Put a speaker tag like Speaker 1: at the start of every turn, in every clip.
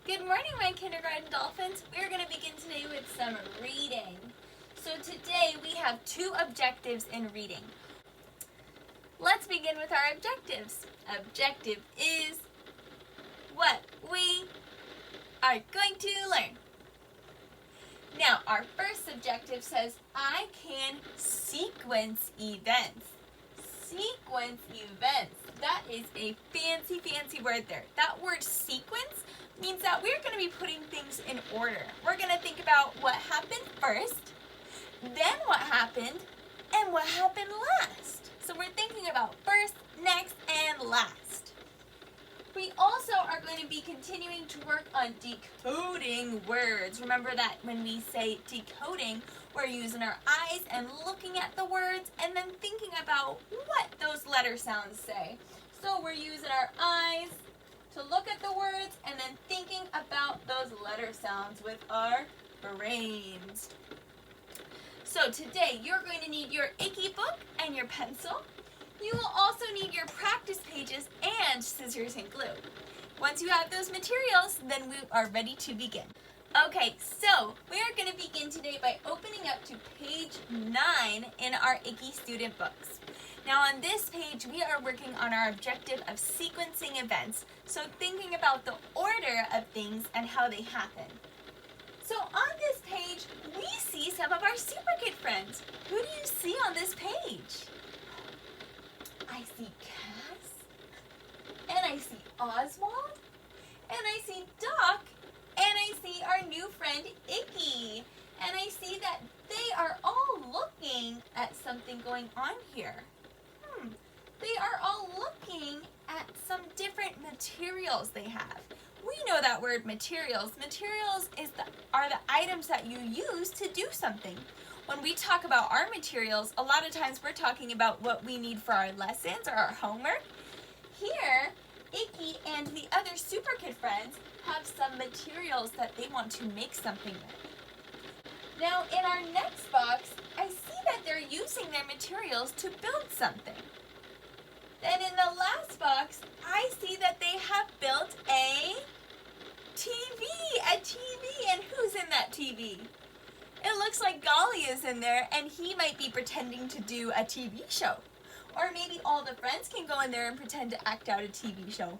Speaker 1: Good morning, my kindergarten dolphins. We're going to begin today with some reading. So today we have two objectives in reading. Let's begin with our objectives. Objective is what we are going to learn. Now, our first objective says, I can sequence events. Sequence events. That is a fancy word there. That word sequence means that we're going to be putting things in order. We're going to think about what happened first, then what happened, and what happened last. So we're thinking about first, next, and last. We also are going to be continuing to work on decoding words. Remember that when we say decoding, we're using our eyes and looking at the words and then thinking about what those letter sounds say. So we're using our eyes to look at the words and then thinking about those letter sounds with our brains. So today you're going to need your Icky book and your pencil. You will also need your practice pages and scissors and glue. Once you have those materials, then we are ready to begin. Okay, so we are going to begin today by opening up to page 9 in our Icky student books. Now on this page, we are working on our objective of sequencing events, so thinking about the order of things and how they happen. So on this page, we see some of our Super Kid friends. Who do you see on this page? I see Cass, and I see Oswald, and I see Doc, and I see our new friend Icky, and I see that they are all looking at something going on here. They are all looking at some different materials they have. We know that word materials. Materials are the items that you use to do something. When we talk about our materials, a lot of times we're talking about what we need for our lessons or our homework. Here, Icky and the other Super Kid friends have some materials that they want to make something with. Now, in our next box, I see that they're using their materials to build something. Then in the last box, I see that they have built a TV, and who's in that TV? It looks like Golly is in there, and he might be pretending to do a TV show. Or maybe all the friends can go in there and pretend to act out a TV show.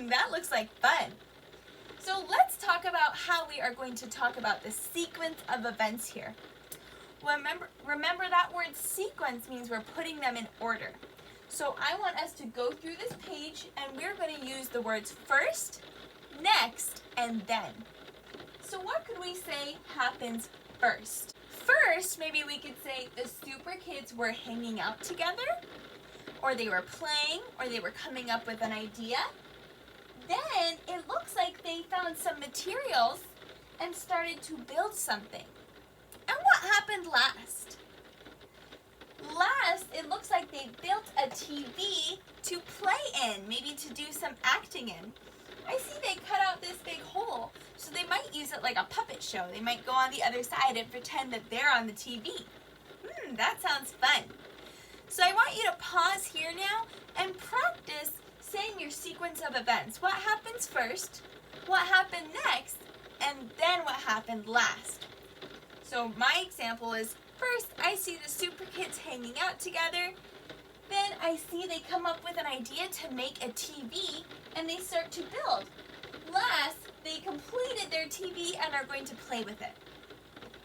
Speaker 1: That looks like fun. So let's talk about how we are going to talk about the sequence of events here. Remember that word sequence means we're putting them in order. So I want us to go through this page, and we're going to use the words first, next, and then. So what could we say happens first? First, maybe we could say the Super Kids were hanging out together, or they were playing, or they were coming up with an idea. Then it looks like they found some materials and started to build something. And what happened last? Last, it looks like they built a TV to play in, maybe to do some acting in. I see they cut out this big hole, so they might use it like a puppet show. They might go on the other side and pretend that they're on the TV. That sounds fun. So I want you to pause here now and practice saying your sequence of events. What happens first, what happened next, and then what happened last. So my example is, first I see the Super Kids hanging out together. Then I see they come up with an idea to make a TV, and they start to build. Last, they completed their TV and are going to play with it.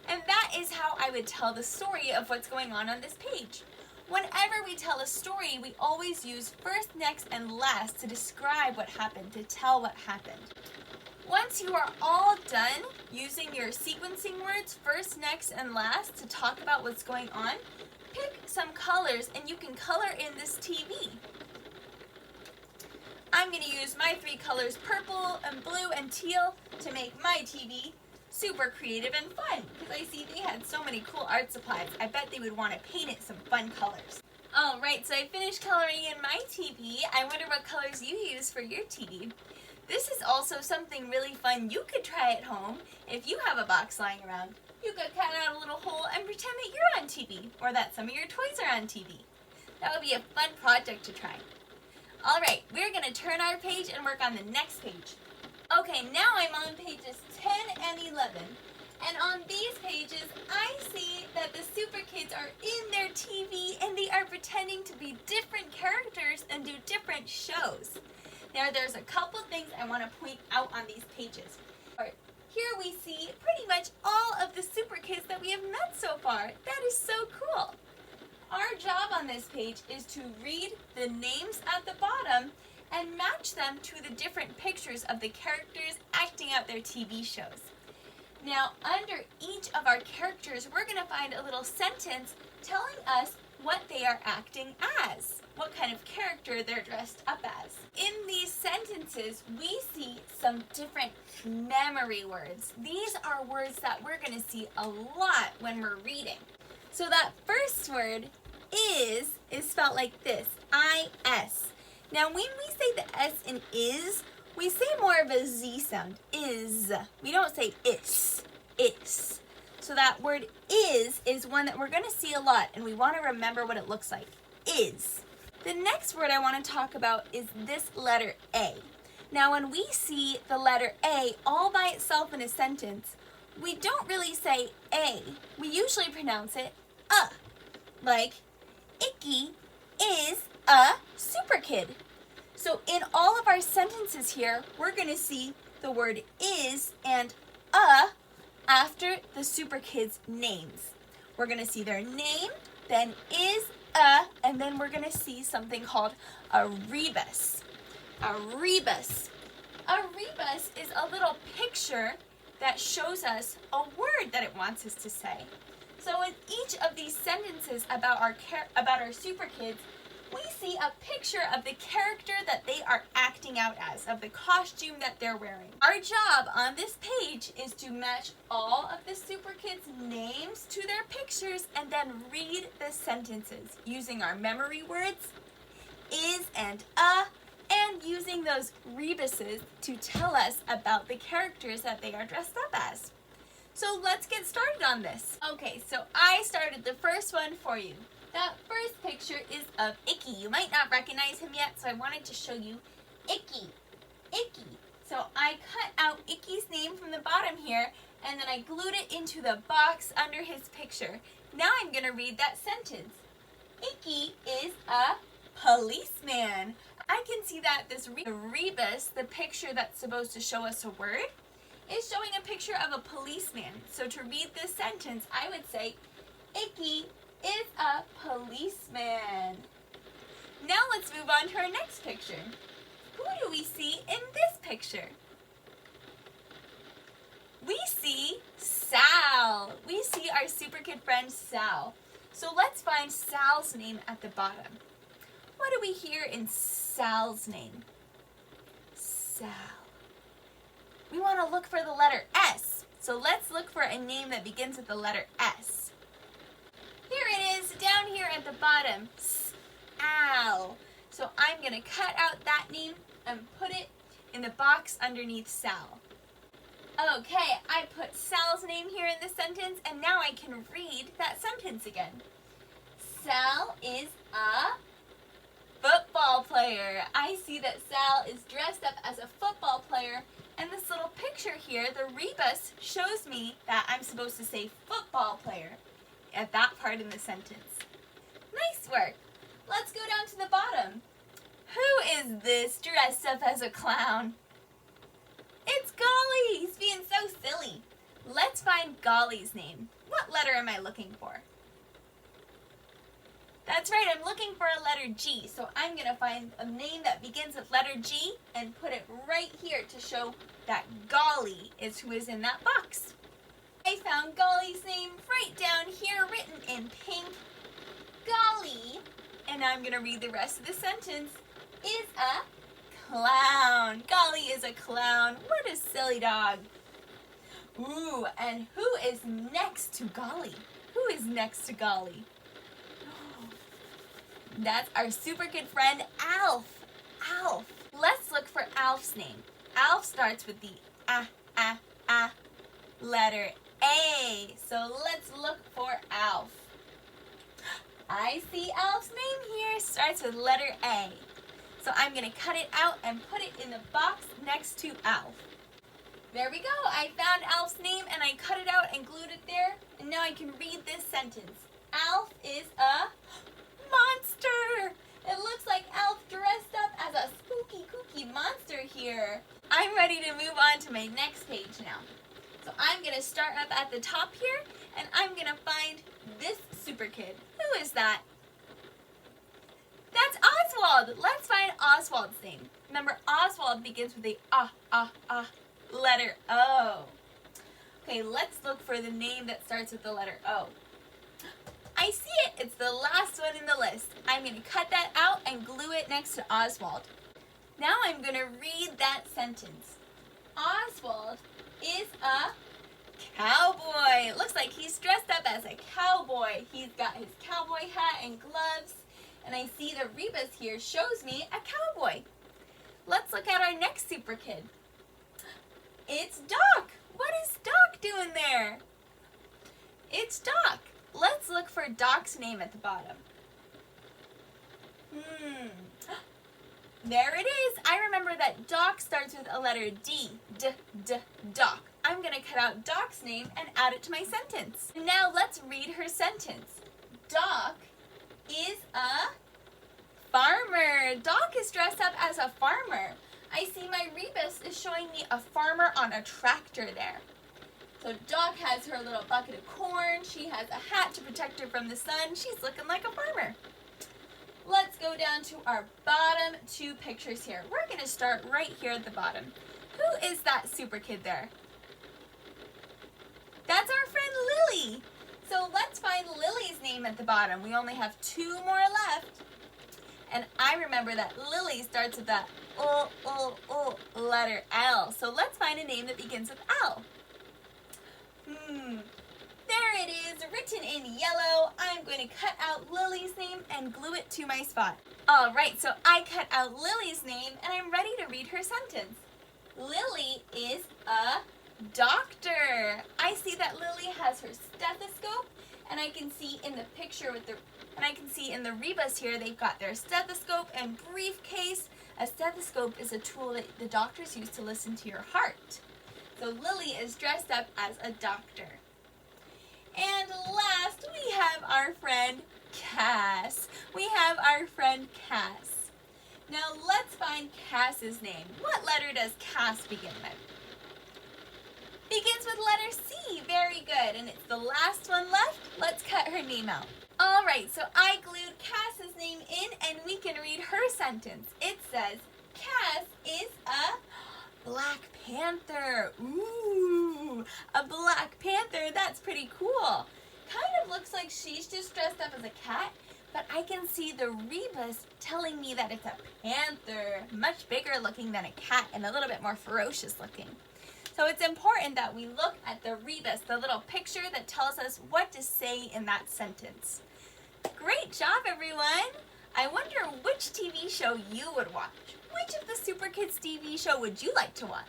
Speaker 1: And that is how I would tell the story of what's going on this page. Whenever we tell a story, we always use first, next, and last to describe what happened, to tell what happened. Once you are all done using your sequencing words, first, next, and last, to talk about what's going on, pick some colors and you can color in this TV. I'm going to use my 3 colors, purple and blue and teal, to make my TV super creative and fun, because I see they had so many cool art supplies. I bet they would want to paint it some fun colors. Alright, so I finished coloring in my TV. I wonder what colors you use for your TV. This is also something really fun you could try at home if you have a box lying around. You could cut out a little hole and pretend that you're on TV, or that some of your toys are on TV. That would be a fun project to try. Alright, we're going to turn our page and work on the next page. Okay, now I'm on page pages 10 and 11. And on these pages, I see that the Super Kids are in their TV and they are pretending to be different characters and do different shows. Now, there's a couple things I want to point out on these pages. Here we see pretty much all of the Super Kids that we have met so far. That is so cool. Our job on this page is to read the names at the bottom and match them to the different pictures of the characters acting out their TV shows. Now, under each of our characters, we're going to find a little sentence telling us what they are acting as, what kind of character they're dressed up as. In these sentences, we see some different memory words. These are words that we're going to see a lot when we're reading. So that first word, is spelled like this, I-S. Now, when we say the S in is, we say more of a Z sound, is. We don't say is. So that word is one that we're going to see a lot, and we want to remember what it looks like, is. The next word I want to talk about is this letter A. Now, when we see the letter A all by itself in a sentence, we don't really say A. We usually pronounce it like Icky is a super kid. So in all of our sentences here, we're going to see the word is and after the Super Kids' names. We're going to see their name, then is, and then we're going to see something called a rebus. A rebus. A rebus is a little picture that shows us a word that it wants us to say. So in each of these sentences about our Super Kids, we see a picture of the character that they are acting out as, of the costume that they're wearing. Our job on this page is to match all of the Super Kids' names to their pictures and then read the sentences using our memory words, is and using those rebuses to tell us about the characters that they are dressed up as. So let's get started on this. Okay, so I started the first one for you. That first picture is of Icky. You might not recognize him yet, so I wanted to show you Icky. Icky. So I cut out Icky's name from the bottom here, and then I glued it into the box under his picture. Now I'm going to read that sentence. Icky is a policeman. I can see that this rebus, the picture that's supposed to show us a word, is showing a picture of a policeman. So to read this sentence, I would say, Icky is a policeman. Now let's move on to our next picture. Who do we see in this picture? We see Sal. We see our Super Kid friend Sal. So let's find Sal's name at the bottom. What do we hear in Sal's name? Sal. We want to look for the letter S. So let's look for a name that begins with the letter S. Here it is, down here at the bottom, Sal. So I'm going to cut out that name and put it in the box underneath Sal. Okay, I put Sal's name here in the sentence, and now I can read that sentence again. Sal is a football player. I see that Sal is dressed up as a football player, and this little picture here, the rebus, shows me that I'm supposed to say football player at that part in the sentence. Nice work. Let's go down to the bottom. Who is this dressed up as a clown? It's Golly. He's being so silly. Let's find Golly's name. What letter am I looking for? That's right, I'm looking for a letter G. So I'm going to find a name that begins with letter G and put it right here to show that Golly is who is in that box. I found Golly's name right down here written in pink. Golly, and I'm going to read the rest of the sentence, is a clown. Golly is a clown. What a silly dog. Ooh, and who is next to Golly? Who is next to Golly? That's our Super Kid friend, Alf. Alf. Let's look for Alf's name. Alf starts with the letter A. So let's look for Alf. I see Alf's name here. Starts with letter A. So I'm going to cut it out and put it in the box next to Alf. There we go. I found Alf's name and I cut it out and glued it there. And now I can read this sentence. Alf is a monster. It looks like Alf dressed up as a spooky, kooky monster here. I'm ready to move on to my next page now. So I'm going to start up at the top here and I'm going to find this super kid. Who is that? That's Oswald. Let's find Oswald's name. Remember, Oswald begins with a letter O. Okay, let's look for the name that starts with the letter O. I see it. It's the last one in the list. I'm going to cut that out and glue it next to Oswald. Now I'm going to read that sentence. Oswald is a cowboy. It looks like he's dressed up as a cowboy. He's got his cowboy hat and gloves. And I see the rebus here shows me a cowboy. Let's look at our next super kid. It's Doc. What is Doc doing there? It's Doc. Let's look for Doc's name at the bottom. There it is. I remember that Doc starts with a letter D. Doc. I'm going to cut out Doc's name and add it to my sentence. Now let's read her sentence. Doc is a farmer. Doc is dressed up as a farmer. I see my rebus is showing me a farmer on a tractor there. So Doc has her little bucket of corn. She has a hat to protect her from the sun. She's looking like a farmer. Let's go down to our bottom two pictures here. We're going to start right here at the bottom. Who is that super kid there? That's our friend Lily. So let's find Lily's name at the bottom. We only have two more left. And I remember that Lily starts with that letter L. So let's find a name that begins with L. There it is, written in yellow. I'm going to cut out Lily's name and glue it to my spot. All right, so I cut out Lily's name and I'm ready to read her sentence. Lily is a doctor. I see that Lily has her stethoscope, and I can see in the picture in the rebus here, they've got their stethoscope and briefcase. A stethoscope is a tool that the doctors use to listen to your heart. So Lily is dressed up as a doctor. And last, we have our friend Cass. Now let's find Cass's name. What letter does Cass begin with? Begins with letter C. Very good. And it's the last one left. Let's cut her name out. All right, so I glued Cass's name in and we can read her sentence. It says, Cass is a Black Panther. Ooh, a Black Panther. That's pretty cool. Kind of looks like she's just dressed up as a cat, but I can see the rebus telling me that it's a panther. Much bigger looking than a cat and a little bit more ferocious looking. So it's important that we look at the rebus, the little picture that tells us what to say in that sentence. Great job, everyone! I wonder which TV show you would watch. Which of the Super Kids TV show would you like to watch?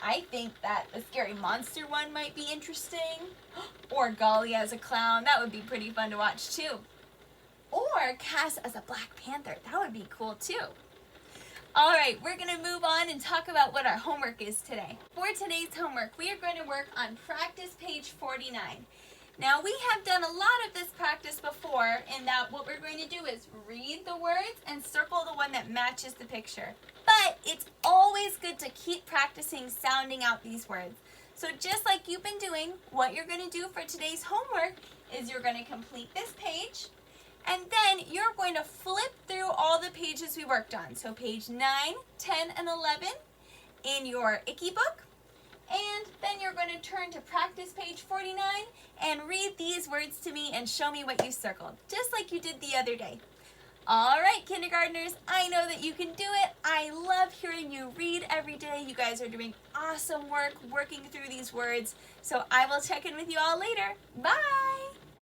Speaker 1: I think that the Scary Monster one might be interesting. Or Golly as a clown. That would be pretty fun to watch too. Or Cass as a Black Panther. That would be cool too. All right, we're going to move on and talk about what our homework is today. For today's homework, we are going to work on practice page 49. Now, we have done a lot of this practice before, in that what we're going to do is read the words and circle the one that matches the picture. But it's always good to keep practicing sounding out these words. So just like you've been doing, what you're going to do for today's homework is you're going to complete this page, and then you're going to flip through all the pages we worked on. So page 9, 10, and 11 in your Icky book. And then you're going to turn to practice page 49 and read these words to me and show me what you circled, just like you did the other day. All right, kindergartners, I know that you can do it. I love hearing you read every day. You guys are doing awesome work working through these words. So I will check in with you all later. Bye!